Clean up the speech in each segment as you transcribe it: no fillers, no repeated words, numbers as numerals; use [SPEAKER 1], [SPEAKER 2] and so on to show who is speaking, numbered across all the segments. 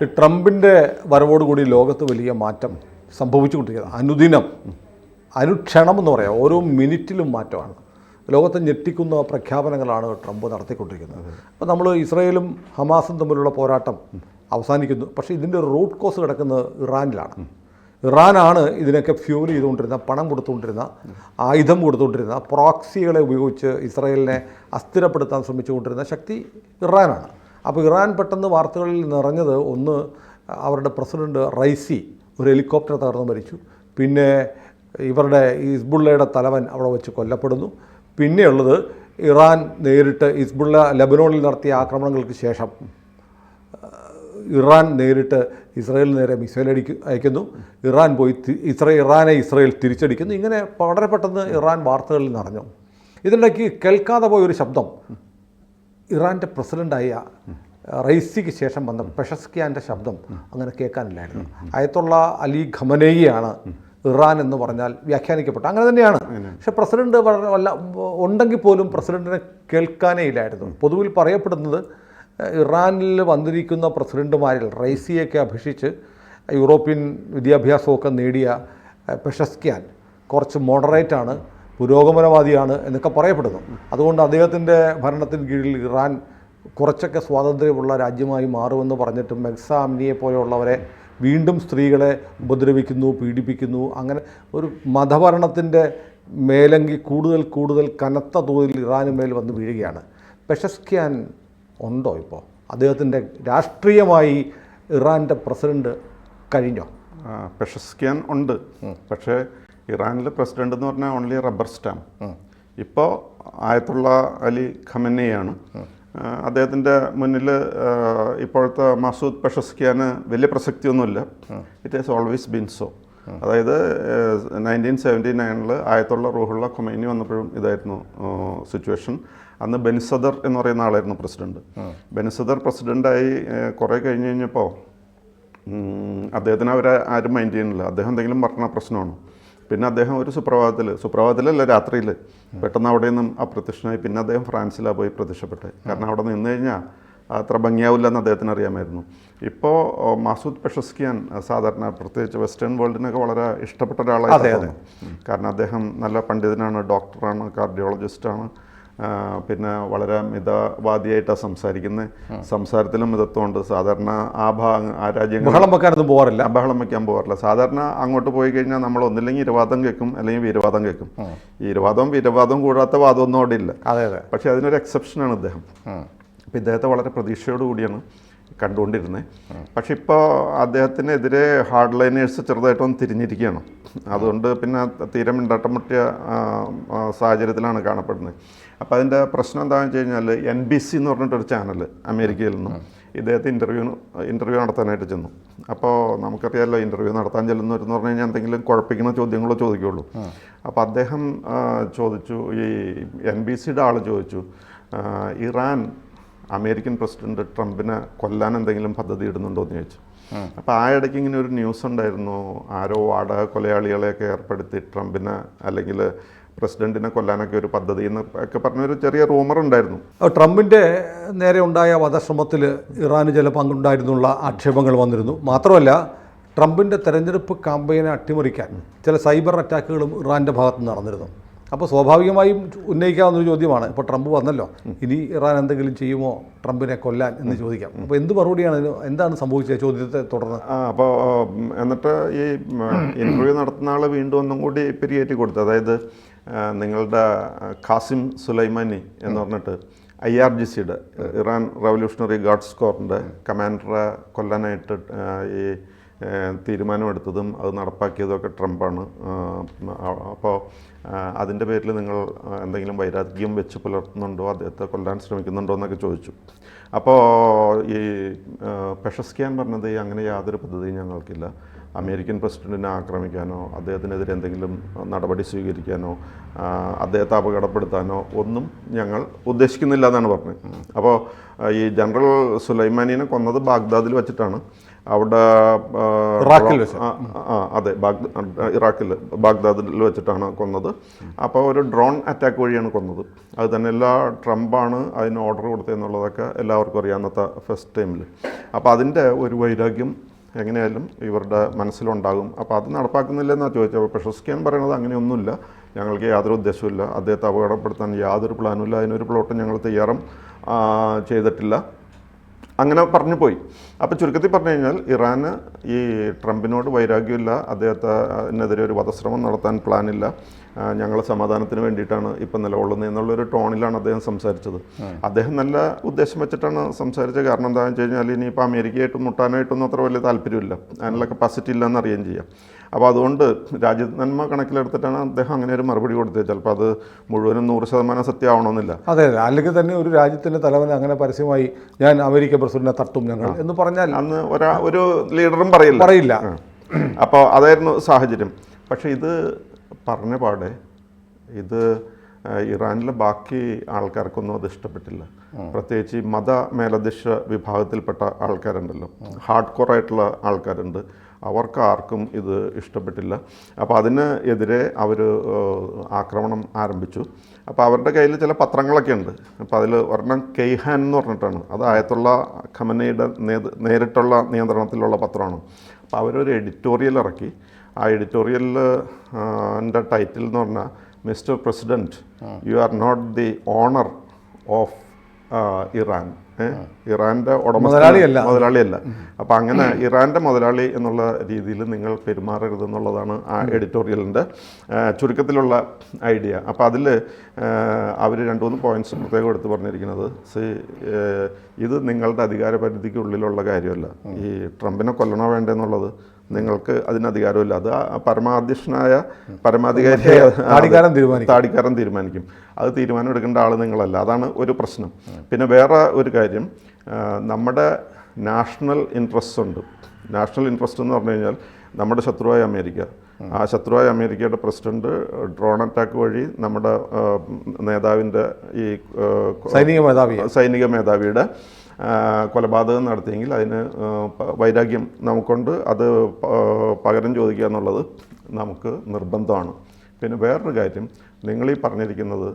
[SPEAKER 1] ഈ ട്രംപിൻ്റെ വരവോടുകൂടി ലോകത്ത് വലിയ മാറ്റം സംഭവിച്ചുകൊണ്ടിരിക്കുന്നത്. അനുദിനം, അനുക്ഷണം എന്ന് പറയാം, ഓരോ മിനിറ്റിലും മാറ്റമാണ്. ലോകത്തെ ഞെട്ടിക്കുന്ന പ്രഖ്യാപനങ്ങളാണ് ട്രംപ് നടത്തിക്കൊണ്ടിരിക്കുന്നത്. അപ്പോൾ നമ്മൾ ഇസ്രായേലും ഹമാസും തമ്മിലുള്ള പോരാട്ടം അവസാനിക്കുന്നു. പക്ഷേ ഇതിൻ്റെ റൂട്ട് കോസ് കിടക്കുന്നത് ഇറാനിലാണ്. ഇറാനാണ് ഇതിനൊക്കെ ഫ്യൂൽ ചെയ്തുകൊണ്ടിരുന്ന, പണം കൊടുത്തുകൊണ്ടിരുന്ന, ആയുധം കൊടുത്തുകൊണ്ടിരുന്ന, പ്രോക്സികളെ ഉപയോഗിച്ച് ഇസ്രായേലിനെ അസ്ഥിരപ്പെടുത്താൻ ശ്രമിച്ചുകൊണ്ടിരുന്ന ശക്തി ഇറാനാണ്. അപ്പോൾ ഇറാൻ പെട്ടെന്ന് വാർത്തകളിൽ നിറഞ്ഞത്, ഒന്ന് അവരുടെ പ്രസിഡന്റ് റൈസി ഒരു ഹെലികോപ്റ്റർ തകർന്ന് മരിച്ചു, പിന്നെ ഇവരുടെ ഹിസ്ബുള്ളയുടെ തലവൻ അവിടെ വെച്ച് കൊല്ലപ്പെടുന്നു, പിന്നെയുള്ളത് ഇറാൻ നേരിട്ട് ഹിസ്ബുള്ള ലബനോണിൽ നടത്തിയ ആക്രമണങ്ങൾക്ക് ശേഷം ഇറാൻ നേരിട്ട് ഇസ്രായേലിന് നേരെ മിസൈൽ അയക്കുന്നു, ഇറാൻ പോയി ഇറാനെ ഇസ്രായേൽ തിരിച്ചടിക്കുന്നു. ഇങ്ങനെ വളരെ പെട്ടെന്ന് ഇറാൻ വാർത്തകളിൽ നിറഞ്ഞു. ഇതിനിടയ്ക്ക് കേൾക്കാതെ പോയൊരു ശബ്ദം ഇറാൻ്റെ പ്രസിഡൻ്റായ റൈസിക്ക് ശേഷം വന്ന പെഷസ്കിയാൻ്റെ ശബ്ദം അങ്ങനെ കേൾക്കാനില്ലായിരുന്നു. അയത്തുള്ള അലി ഖമനേയിയാണ് ഇറാൻ എന്ന് പറഞ്ഞാൽ വ്യാഖ്യാനിക്കപ്പെട്ടു. അങ്ങനെ തന്നെയാണ്. പക്ഷെ പ്രസിഡന്റ് ഉണ്ടെങ്കിൽ പോലും പ്രസിഡന്റിനെ കേൾക്കാനേ ഇല്ലായിരുന്നു. പൊതുവിൽ പറയപ്പെടുന്നത് ഇറാനിൽ വന്നിരിക്കുന്ന പ്രസിഡന്റുമാരിൽ റൈസിയൊക്കെ അപേക്ഷിച്ച് യൂറോപ്യൻ വിദ്യാഭ്യാസമൊക്കെ നേടിയ പെഷസ്കിയാൻ കുറച്ച് മോഡറേറ്റാണ്, പുരോഗമനവാദിയാണ് എന്നൊക്കെ പറയപ്പെടുന്നു. അതുകൊണ്ട് അദ്ദേഹത്തിൻ്റെ ഭരണത്തിന് കീഴിൽ ഇറാൻ കുറച്ചൊക്കെ സ്വാതന്ത്ര്യമുള്ള രാജ്യമായി മാറുമെന്ന് പറഞ്ഞിട്ടും മെഹ്സ അമിനിയെ പോലെയുള്ളവരെ വീണ്ടും സ്ത്രീകളെ ഉപദ്രവിക്കുന്നു, പീഡിപ്പിക്കുന്നു. അങ്ങനെ ഒരു മതഭരണത്തിൻ്റെ മേലങ്കി കൂടുതൽ കനത്ത തോതിൽ ഇറാന് മേൽ വന്ന് വീഴുകയാണ്. പെഷസ്കിയാൻ ഉണ്ടോ ഇപ്പോൾ? അദ്ദേഹത്തിൻ്റെ രാഷ്ട്രീയമായി ഇറാൻ്റെ പ്രസിഡന്റ് കഴിഞ്ഞോ?
[SPEAKER 2] പെഷസ്കിയാൻ ഉണ്ട്. പക്ഷേ ഇറാനിലെ പ്രസിഡന്റ് എന്ന് പറഞ്ഞാൽ ഓൺലി റബ്ബർ സ്റ്റാമ്പ്. ഇപ്പോൾ ആയത്തുള്ള അലി ഖമനേയാണ്. അദ്ദേഹത്തിൻ്റെ മുന്നിൽ ഇപ്പോഴത്തെ മസൂദ് പെഷസ്കിയാന് വലിയ പ്രസക്തിയൊന്നുമില്ല. It has always been so. അതായത് 1979 ആയത്തുള്ള റൂഹുള്ള ഖൊമൈനി വന്നപ്പോഴും ഇതായിരുന്നു സിറ്റുവേഷൻ. അന്ന് ബെനിസദർ എന്ന് പറയുന്ന ആളായിരുന്നു പ്രസിഡന്റ്. ബെനിസദർ പ്രസിഡൻ്റായി കുറേ കഴിഞ്ഞപ്പോൾ അദ്ദേഹത്തിന് അവരെ ആരും മൈൻഡ് ചെയ്യുന്നില്ല. അദ്ദേഹം എന്തെങ്കിലും പറഞ്ഞ പ്രശ്നമാണ്. പിന്നെ അദ്ദേഹം ഒരു സുപ്രഭാതത്തിലല്ല, രാത്രിയിൽ പെട്ടെന്ന് അവിടെ നിന്നും അപ്രത്യക്ഷനായി. പിന്നെ അദ്ദേഹം ഫ്രാൻസിലാണ് പോയി പ്രത്യക്ഷപ്പെട്ടത്. കാരണം അവിടെ നിന്ന് കഴിഞ്ഞാൽ അത്ര ഭംഗിയാവില്ല എന്ന് അദ്ദേഹത്തിന് അറിയാമായിരുന്നു. ഇപ്പോൾ മസൂദ് പെഷസ്കിയാൻ സാധാരണ പ്രത്യേകിച്ച് വെസ്റ്റേൺ വേൾഡിനൊക്കെ വളരെ ഇഷ്ടപ്പെട്ട ഒരാളായിരുന്നു. കാരണം അദ്ദേഹം നല്ല പണ്ഡിതനാണ്, ഡോക്ടറാണ്, കാർഡിയോളജിസ്റ്റാണ്. പിന്നെ വളരെ മിതവാദിയായിട്ടാണ് സംസാരിക്കുന്നത്. സംസാരത്തിലും മിതത്വമുണ്ട്. സാധാരണ ആ രാജ്യങ്ങൾ
[SPEAKER 1] ബഹളം വെക്കാനൊന്നും പോകാറില്ല.
[SPEAKER 2] ബഹളം വയ്ക്കാൻ പോകാറില്ല. സാധാരണ അങ്ങോട്ട് പോയി കഴിഞ്ഞാൽ നമ്മൾ ഒന്നില്ലെങ്കിൽ ഇരുവാദം കേൾക്കും, അല്ലെങ്കിൽ വീരവാദം കേൾക്കും. ഈ വീരവാദം കൂടാത്ത വാദമൊന്നും അവിടെ ഇല്ല. പക്ഷേ അതിനൊരു എക്സെപ്ഷനാണ് ഇദ്ദേഹം. അപ്പോൾ ഇദ്ദേഹത്തെ വളരെ പ്രതീക്ഷയോടുകൂടിയാണ് കണ്ടുകൊണ്ടിരുന്നത്. പക്ഷെ ഇപ്പോൾ അദ്ദേഹത്തിനെതിരെ ഹാർഡ് ലൈനേഴ്സ് ചെറുതായിട്ടൊന്ന് തിരിഞ്ഞിരിക്കുകയാണ്. അതുകൊണ്ട് പിന്നെ തീരെ മിണ്ടാട്ടം മുട്ടിയ സാഹചര്യത്തിലാണ് കാണപ്പെടുന്നത്. അപ്പോൾ അതിൻ്റെ പ്രശ്നം എന്താണെന്ന് വെച്ച് കഴിഞ്ഞാൽ NBC എന്ന് പറഞ്ഞിട്ടൊരു ചാനൽ അമേരിക്കയിൽ നിന്നും ഇദ്ദേഹത്തെ ഇൻ്റർവ്യൂ നടത്താനായിട്ട് ചെന്നു. അപ്പോൾ നമുക്കറിയാമല്ലോ, ഇൻ്റർവ്യൂ നടത്താൻ ചെല്ലുന്നവരെന്ന് പറഞ്ഞു കഴിഞ്ഞാൽ എന്തെങ്കിലും കുഴപ്പിക്കുന്ന ചോദ്യങ്ങളോ ചോദിക്കുകയുള്ളൂ. അപ്പോൾ അദ്ദേഹം ചോദിച്ചു, ഈ NBCയുടെ ആൾ ചോദിച്ചു, ഇറാൻ അമേരിക്കൻ പ്രസിഡന്റ് ട്രംപിനെ കൊല്ലാൻ എന്തെങ്കിലും പദ്ധതി ഇടുന്നുണ്ടോ എന്ന് ചോദിച്ചു. അപ്പോൾ ആ ഇടയ്ക്ക് ഇങ്ങനെ ഒരു ന്യൂസ് ഉണ്ടായിരുന്നു, ആരോ വാടക കൊലയാളികളെയൊക്കെ ഏർപ്പെടുത്തി ട്രംപിനെ അല്ലെങ്കിൽ പ്രസിഡന്റിനെ കൊല്ലാനൊക്കെ ഒരു പദ്ധതി എന്നൊക്കെ പറഞ്ഞൊരു ചെറിയ റൂമർ ഉണ്ടായിരുന്നു.
[SPEAKER 1] ട്രംപിൻ്റെ നേരെ ഉണ്ടായ വധശ്രമത്തിൽ ഇറാന് ചില പങ്കുണ്ടായിരുന്നുള്ള ആക്ഷേപങ്ങൾ വന്നിരുന്നു. മാത്രമല്ല, ട്രംപിൻ്റെ തെരഞ്ഞെടുപ്പ് ക്യാമ്പയിനെ അട്ടിമറിക്കാൻ ചില സൈബർ അറ്റാക്കുകളും ഇറാൻ്റെ ഭാഗത്ത് നടന്നിരുന്നു. അപ്പോൾ സ്വാഭാവികമായും ഉന്നയിക്കാവുന്നൊരു ചോദ്യമാണ്, ഇപ്പോൾ ട്രംപ് വന്നല്ലോ, ഇനി ഇറാൻ എന്തെങ്കിലും ചെയ്യുമോ ട്രംപിനെ കൊല്ലാൻ എന്ന് ചോദിക്കാം. അപ്പോൾ എന്ത് മറുപടിയാണ്, എന്താണ് സംഭവിച്ചത് ചോദ്യത്തെ തുടർന്ന്?
[SPEAKER 2] അപ്പോൾ എന്നിട്ട് ഈ ഇൻ്റർവ്യൂ നടത്തുന്ന ആൾ വീണ്ടും ഒന്നും കൂടി പിരിയേറ്റി കൊടുത്തു. അതായത് നിങ്ങളുടെ ഖാസിം സുലൈമാനി എന്ന് പറഞ്ഞിട്ട് IRGCയുടെ ഇറാൻ റവല്യൂഷണറി ഗാർഡ്സ് കോറിൻ്റെ കമാൻഡറെ കൊല്ലാനായിട്ട് ഈ തീരുമാനമെടുത്തതും അത് നടപ്പാക്കിയതൊക്കെ ട്രംപാണ്. അപ്പോൾ അതിൻ്റെ പേരിൽ നിങ്ങൾ എന്തെങ്കിലും വൈരാഗ്യം വെച്ച് പുലർത്തുന്നുണ്ടോ, അദ്ദേഹത്തെ കൊല്ലാൻ ശ്രമിക്കുന്നുണ്ടോ എന്നൊക്കെ ചോദിച്ചു. അപ്പോൾ ഈ പെഷസ്കിയാൻ പറഞ്ഞത് അങ്ങനെ യാതൊരു പദ്ധതിയും ഞങ്ങൾക്കില്ല. അമേരിക്കൻ പ്രസിഡന്റിനെ ആക്രമിക്കാനോ അദ്ദേഹത്തിനെതിരെ എന്തെങ്കിലും നടപടി സ്വീകരിക്കാനോ അദ്ദേഹത്തെ അപകടപ്പെടുത്താനോ ഒന്നും ഞങ്ങൾ ഉദ്ദേശിക്കുന്നില്ല എന്നാണ് പറഞ്ഞത്. അപ്പോൾ ഈ ജനറൽ സുലൈമാനിനെ കൊന്നത് ബാഗ്ദാദിൽ വെച്ചിട്ടാണ്. അവിടെ
[SPEAKER 1] ഇറാഖിൽ വെച്ച്
[SPEAKER 2] അതെ, ഇറാഖിൽ ബാഗ്ദാദിൽ വെച്ചിട്ടാണ് കൊന്നത്. അപ്പോൾ ഒരു ഡ്രോൺ അറ്റാക്ക് വഴിയാണ് കൊന്നത്. അത് തന്നെ ട്രംപാണ് അതിന് ഓർഡർ കൊടുത്തതെന്നുള്ളതൊക്കെ എല്ലാവർക്കും അറിയാം അന്നത്തെ ഫസ്റ്റ് ടൈമിൽ. അപ്പോൾ അതിൻ്റെ ഒരു വൈരാഗ്യം എങ്ങനെയായാലും ഇവരുടെ മനസ്സിലുണ്ടാകും. അപ്പോൾ അത് നടപ്പാക്കുന്നില്ലെന്നാണ് ചോദിച്ചത്. അപ്പോൾ പെഷസ്കിയാൻ പറയുന്നത് അങ്ങനെയൊന്നുമില്ല, ഞങ്ങൾക്ക് യാതൊരു ഉദ്ദേശവുമില്ല, അദ്ദേഹത്തെ അപകടപ്പെടുത്താൻ യാതൊരു പ്ലാനുമില്ല, അതിനൊരു പ്ലോട്ടും ഞങ്ങൾ തയ്യാറും ചെയ്തിട്ടില്ല, അങ്ങനെ പറഞ്ഞു പോയി. അപ്പോൾ ചുരുക്കത്തിൽ പറഞ്ഞു കഴിഞ്ഞാൽ ഇറാന് ഈ ട്രംപിനോട് വൈരാഗ്യമില്ല, അദ്ദേഹത്തിനെതിരെ ഒരു വധശ്രമം നടത്താൻ പ്ലാനില്ല, ഞങ്ങൾ സമാധാനത്തിന് വേണ്ടിയിട്ടാണ് ഇപ്പം നിലകൊള്ളുന്നത് എന്നുള്ളൊരു ടോണിലാണ് അദ്ദേഹം സംസാരിച്ചത്. അദ്ദേഹം നല്ല ഉദ്ദേശം വെച്ചിട്ടാണ് സംസാരിച്ചത്. കാരണം എന്താണെന്ന് വെച്ച് കഴിഞ്ഞാൽ ഇനിയിപ്പോൾ അമേരിക്കയായിട്ടും മുട്ടാനായിട്ടൊന്നും അത്ര വലിയ താല്പര്യമില്ല, അതിനുള്ള കപ്പാസിറ്റി ഇല്ലെന്ന് അറിയുകയും ചെയ്യാം. അപ്പോൾ അതുകൊണ്ട് രാജ്യനന്മ കണക്കിലെടുത്തിട്ടാണ് അദ്ദേഹം അങ്ങനെ ഒരു മറുപടി കൊടുത്തത്. ചിലപ്പോൾ അത് മുഴുവനും 100% സത്യമാവണമെന്നില്ല.
[SPEAKER 1] അതെ, അല്ലെങ്കിൽ തന്നെ ഒരു രാജ്യത്തിൻ്റെ തലവൻ അങ്ങനെ പരസ്യമായി ഞാൻ അമേരിക്കൻ പ്രസിഡന്റിനെ തട്ടും ഞങ്ങൾ എന്ന് പറഞ്ഞാൽ
[SPEAKER 2] അന്ന് ഒരു ലീഡറും പറയില്ല. അപ്പോൾ അതായിരുന്നു സാഹചര്യം. പക്ഷേ ഇത് പറഞ്ഞ പാടെ ഇത് ഇറാനിലെ ബാക്കി ആൾക്കാർക്കൊന്നും അത് ഇഷ്ടപ്പെട്ടില്ല. പ്രത്യേകിച്ച് മത മേലധ്യക്ഷ വിഭാഗത്തിൽപ്പെട്ട ആൾക്കാരുണ്ടല്ലോ, ഹാർഡ് കോർ ആയിട്ടുള്ള ആൾക്കാരുണ്ട്, അവർക്ക് ആർക്കും ഇത് ഇഷ്ടപ്പെട്ടില്ല. അപ്പോൾ അതിന് എതിരെ അവർ ആക്രമണം ആരംഭിച്ചു. അപ്പോൾ അവരുടെ കയ്യിൽ ചില പത്രങ്ങളൊക്കെ ഉണ്ട്. അപ്പോൾ അതിൽ ഒരെണ്ണം കെയ്ഹാൻ എന്ന് പറഞ്ഞിട്ടാണ്, അത് ആയത്തുള്ള ഖമനയുടെ നേരിട്ടുള്ള നിയന്ത്രണത്തിലുള്ള പത്രമാണ്. അപ്പോൾ അവരൊരു എഡിറ്റോറിയൽ ഇറക്കി. ആ എഡിറ്റോറിയലിൻ്റെ ടൈറ്റിൽ എന്ന് പറഞ്ഞാൽ mister president, you are not the owner of Iran. ഇറാൻ്റെ മുതലാളിയല്ല. അപ്പോൾ അങ്ങനെ ഇറാൻ്റെ മുതലാളി എന്നുള്ള രീതിയിൽ നിങ്ങൾ പെരുമാറരുതെന്നുള്ളതാണ് ആ എഡിറ്റോറിയലിൻ്റെ ചുരുക്കത്തിലുള്ള ഐഡിയ. അപ്പോൾ അതിൽ അവർ 2-3 പോയിൻറ്റ്സ് പ്രത്യേകം എടുത്ത് പറഞ്ഞിരിക്കുന്നത്, ഇത് നിങ്ങളുടെ അധികാരപരിധിക്കുള്ളിലുള്ള കാര്യമല്ല. ഈ ട്രംപിനെ കൊല്ലണോ വേണ്ടെന്നുള്ളത് നിങ്ങൾക്ക് അതിന് അധികാരമില്ല. അത് പരമാധ്യക്ഷനായ പരമാധികാരിയായ താടിക്കാരൻ തീരുമാനിക്കും. അത് തീരുമാനം എടുക്കേണ്ട ആൾ നിങ്ങളല്ല. അതാണ് ഒരു പ്രശ്നം. പിന്നെ വേറെ ഒരു കാര്യം, നമ്മുടെ നാഷണൽ ഇൻട്രസ്റ്റ് ഉണ്ട്. നാഷണൽ ഇൻട്രസ്റ്റ് എന്ന് പറഞ്ഞു കഴിഞ്ഞാൽ നമ്മുടെ ശത്രുവായ അമേരിക്ക, ആ ശത്രുവായ അമേരിക്കയുടെ പ്രസിഡന്റ് ഡ്രോൺ അറ്റാക്ക് വഴി നമ്മുടെ നേതാവിൻ്റെ ഈ സൈനിക മേധാവിയുടെ കൊലപാതകം നടത്തിയെങ്കിൽ അതിന് വൈരാഗ്യം നമുക്കുണ്ട്. അത് പകരം ചോദിക്കുക എന്നുള്ളത് നമുക്ക് നിർബന്ധമാണ്. പിന്നെ വേറൊരു കാര്യം, നിങ്ങളീ പറഞ്ഞിരിക്കുന്നത്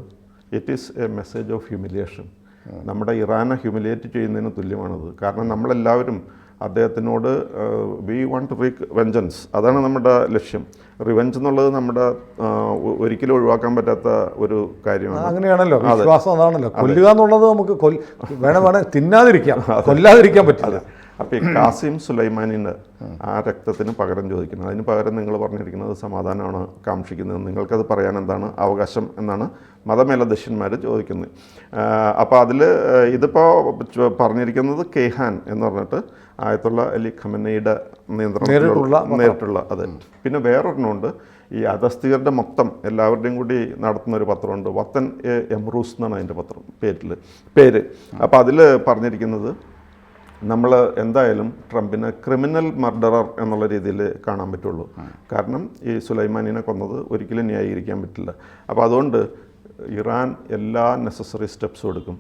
[SPEAKER 2] it is A message of humiliation. നമ്മുടെ ഇറാനെ ഹ്യൂമിലിയേറ്റ് ചെയ്യുന്നതിന് തുല്യമാണത്. കാരണം നമ്മളെല്ലാവരും അദ്ദേഹത്തിനോട് വി വാണ്ട് ടു റീക്ക് വെഞ്ചൻസ്, അതാണ് നമ്മുടെ ലക്ഷ്യം. റിവെഞ്ച് എന്നുള്ളത് നമ്മുടെ ഒരിക്കലും ഒഴിവാക്കാൻ പറ്റാത്ത ഒരു കാര്യമാണ്.
[SPEAKER 1] അങ്ങനെയാണല്ലോ വിശ്വാസം, അതാണല്ലോ. കൊല്ലുക എന്നുള്ളത് നമുക്ക് വേണം തിന്നാതിരിക്കാം, കൊല്ലാതിരിക്കാൻ പറ്റില്ല.
[SPEAKER 2] അപ്പോൾ ഈ കാസിം സുലൈമാനിൻ്റെ ആ രക്തത്തിന് പകരം ചോദിക്കുന്നത്, അതിന് പകരം നിങ്ങൾ പറഞ്ഞിരിക്കുന്നത് സമാധാനമാണ് കാക്ഷിക്കുന്നത്, നിങ്ങൾക്കത് പറയാൻ എന്താണ് അവകാശം എന്നാണ് മതമേലധ്യക്ഷന്മാർ ചോദിക്കുന്നത്. അപ്പോൾ അതിൽ ഇതിപ്പോൾ പറഞ്ഞിരിക്കുന്നത് കെയ്ഹാൻ എന്ന് പറഞ്ഞിട്ട് ആയത്തുള്ള അലി ഖമനയുടെ നേരിട്ടുള്ള അതെ. പിന്നെ വേറൊരെണ്ണമുണ്ട്, ഈ അധസ്ഥികരുടെ മൊത്തം എല്ലാവരുടെയും കൂടി നടത്തുന്ന ഒരു പത്രമുണ്ട്, വത്തൻ എംറൂസ് എന്നാണ് അതിൻ്റെ പേര്. അപ്പോൾ അതിൽ പറഞ്ഞിരിക്കുന്നത്, നമ്മൾ എന്തായാലും ട്രംപിനെ ക്രിമിനൽ മർഡറർ എന്നുള്ള രീതിയിൽ കാണാൻ പറ്റുള്ളൂ. കാരണം ഈ സുലൈമാനിനെ കൊന്നത് ഒരിക്കലും ന്യായീകരിക്കാൻ പറ്റില്ല. അപ്പോൾ അതുകൊണ്ട് ഇറാൻ എല്ലാ നെസസറി സ്റ്റെപ്സും എടുക്കും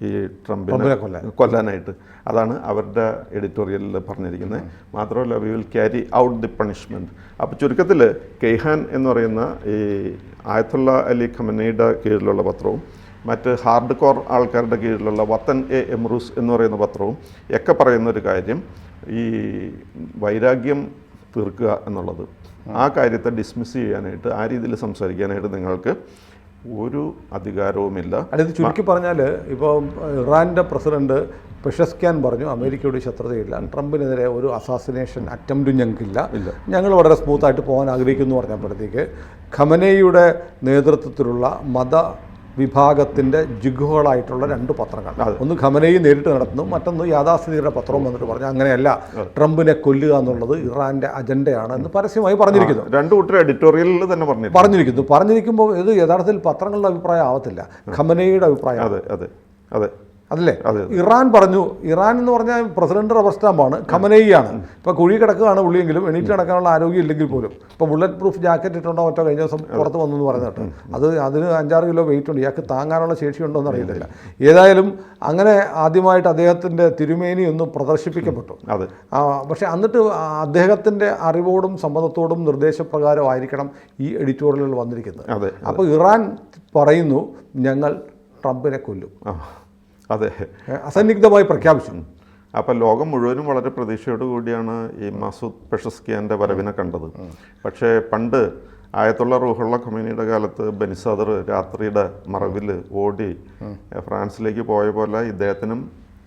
[SPEAKER 2] ഈ ട്രംപിനെ കൊല്ലാനായിട്ട്. അതാണ് അവരുടെ എഡിറ്റോറിയലിൽ പറഞ്ഞിരിക്കുന്നത്. മാത്രമല്ല, we will carry out the punishment. അപ്പോൾ ചുരുക്കത്തിൽ കെയ്ഹാൻ എന്ന് പറയുന്ന ഈ ആയത്തുള്ള അലി ഖമനയുടെ കീഴിലുള്ള പത്രവും മറ്റ് ഹാർഡ് കോർ ആൾക്കാരുടെ കീഴിലുള്ള വത്തൻ എംറൂസ് എന്ന് പറയുന്ന പത്രവും ഒക്കെ പറയുന്നൊരു കാര്യം, ഈ വൈരാഗ്യം തീർക്കുക എന്നുള്ളത്, ആ കാര്യത്തെ ഡിസ്മിസ് ചെയ്യാനായിട്ട്, ആ രീതിയിൽ സംസാരിക്കാനായിട്ട് നിങ്ങൾക്ക് ഒരു അധികാരവുമില്ല.
[SPEAKER 1] അത് ചുരുക്കി പറഞ്ഞാൽ, ഇപ്പോൾ ഇറാൻ്റെ പ്രസിഡന്റ് പെഷസ്ക്യാൻ പറഞ്ഞു അമേരിക്കയോട് ശത്രുതയില്ല, ട്രംപിനെതിരെ ഒരു അസാസിനേഷൻ അറ്റംപ്റ്റും ഞങ്ങൾക്കില്ല, ഞങ്ങൾ വളരെ സ്മൂത്തായിട്ട് പോകാൻ ആഗ്രഹിക്കുന്നു പറഞ്ഞപ്പോഴത്തേക്ക് ഖമനയുടെ നേതൃത്വത്തിലുള്ള മത വിഭാഗത്തിൻ്റെ ജിഗുകളായിട്ടുള്ള 2 പത്രങ്ങൾ, ഒന്ന് ഖമനയി നേരിട്ട് നടത്തുന്നു, മറ്റൊന്ന് യാഥാസ്ഥിതിയുടെ പത്രവും വന്നിട്ട് പറഞ്ഞു അങ്ങനെയല്ല, ട്രംപിനെ കൊല്ലുക എന്നുള്ളത് ഇറാൻ്റെ അജണ്ടയാണ് എന്ന് പരസ്യമായി പറഞ്ഞിരിക്കുന്നു.
[SPEAKER 2] 2 കൂട്ടർ എഡിറ്റോറിയലിൽ തന്നെ പറഞ്ഞിരിക്കുമ്പോൾ
[SPEAKER 1] ഇത് യഥാർത്ഥത്തിൽ പത്രങ്ങളുടെ അഭിപ്രായം ആവത്തില്ല, ഖമനയുടെ അഭിപ്രായം.
[SPEAKER 2] അതെ അതെ അതെ
[SPEAKER 1] അതല്ലേ?
[SPEAKER 2] അതെ.
[SPEAKER 1] ഇറാൻ പറഞ്ഞു, ഇറാൻ എന്ന് പറഞ്ഞാൽ പ്രസിഡന്റ് റബ്ബർ സ്റ്റാമ്പാണ്, ഖമനേയിയാണ്. ഇപ്പോൾ കുഴി കിടക്കുകയാണ് പുള്ളിയെങ്കിലും എണീറ്റ് നടക്കാനുള്ള ആരോഗ്യം ഇല്ലെങ്കിൽ പോലും. ഇപ്പോൾ ബുള്ളറ്റ് പ്രൂഫ് ജാക്കറ്റ് ഇട്ടുണ്ടോ മറ്റോ കഴിഞ്ഞ ദിവസം പുറത്ത് വന്നു എന്ന് പറയുന്നത് കേട്ടോ. അതിന് 5-6 കിലോ വെയിറ്റ് ഉണ്ട്, ഇയാൾക്ക് താങ്ങാനുള്ള ശേഷി ഉണ്ടോ എന്ന് അറിയില്ല. ഏതായാലും അങ്ങനെ ആദ്യമായിട്ട് അദ്ദേഹത്തിൻ്റെ തിരുമേനി ഒന്ന് പ്രദർശിപ്പിക്കപ്പെട്ടു.
[SPEAKER 2] അതെ.
[SPEAKER 1] പക്ഷേ എന്നിട്ട് അദ്ദേഹത്തിൻ്റെ അറിവോടും സമ്മതത്തോടും നിർദ്ദേശപ്രകാരമായിരിക്കണം ഈ എഡിറ്റോറിയലുകൾ വന്നിരിക്കുന്നത്.
[SPEAKER 2] അതെ.
[SPEAKER 1] അപ്പോൾ ഇറാൻ പറയുന്നു ഞങ്ങൾ ട്രംപിനെ കൊല്ലും,
[SPEAKER 2] അതെ,
[SPEAKER 1] അസന്നിഗ്ധമായി പ്രഖ്യാപിച്ചു.
[SPEAKER 2] അപ്പോൾ ലോകം മുഴുവനും വളരെ പ്രതീക്ഷയോടു കൂടിയാണ് ഈ മസൂദ് പെഷസ്കിയാൻ്റെ വരവിനെ കണ്ടത്. പക്ഷേ പണ്ട് ആയത്തുള്ള റൂഹുള്ള ഖമീനിയുടെ കാലത്ത് ബനിസാദർ രാത്രിയുടെ മറവിൽ ഓടി ഫ്രാൻസിലേക്ക് പോയ പോലെ ഇദ്ദേഹത്തിനും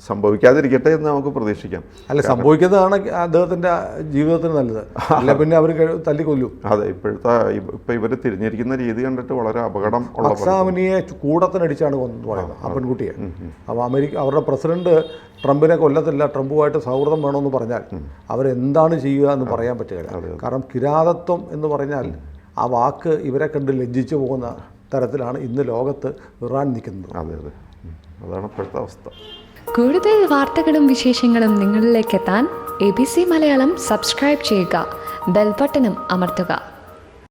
[SPEAKER 2] സംഭവിക്കാതിരിക്കട്ടെ എന്ന് നമുക്ക് പ്രതീക്ഷിക്കാം.
[SPEAKER 1] അല്ല, സംഭവിക്കുന്നതാണ് അദ്ദേഹത്തിൻ്റെ ജീവിതത്തിന് നല്ലത്, അല്ല പിന്നെ അവർ തല്ലിക്കൊല്ലും.
[SPEAKER 2] അതെ, ഇപ്പം ഇവർ തിരിഞ്ഞിരിക്കുന്ന രീതി കണ്ടിട്ട് വളരെ അപകടം ഉള്ള
[SPEAKER 1] അക്സാമിനിയെ കൂടത്തിനടിച്ചാണ് കൊന്നു പറയുന്നത് ആ പെൺകുട്ടിയെ. അപ്പോൾ അവരുടെ പ്രസിഡന്റ് ട്രംപിനെ കൊല്ലത്തില്ല, ട്രംപുമായിട്ട് സൗഹൃദം വേണമെന്ന് പറഞ്ഞാൽ അവരെന്താണ് ചെയ്യുക എന്ന് പറയാൻ പറ്റുകയില്ല. കാരണം കിരാതത്വം എന്ന് പറഞ്ഞാൽ ആ വാക്ക് ഇവരെ കണ്ട് ലജ്ജിച്ചു പോകുന്ന തരത്തിലാണ് ഇന്ന് ലോകത്ത് ഇറാൻ നിൽക്കുന്നത്.
[SPEAKER 2] അതെ അതെ, അതാണ് ഇപ്പോഴത്തെ അവസ്ഥ.
[SPEAKER 3] കൂടുതൽ വാർത്തകളും വിശേഷങ്ങളും നിങ്ങളിലേക്ക് എത്താൻ ABC മലയാളം സബ്സ്ക്രൈബ് ചെയ്യുക, ബെൽ ബട്ടണും അമർത്തുക.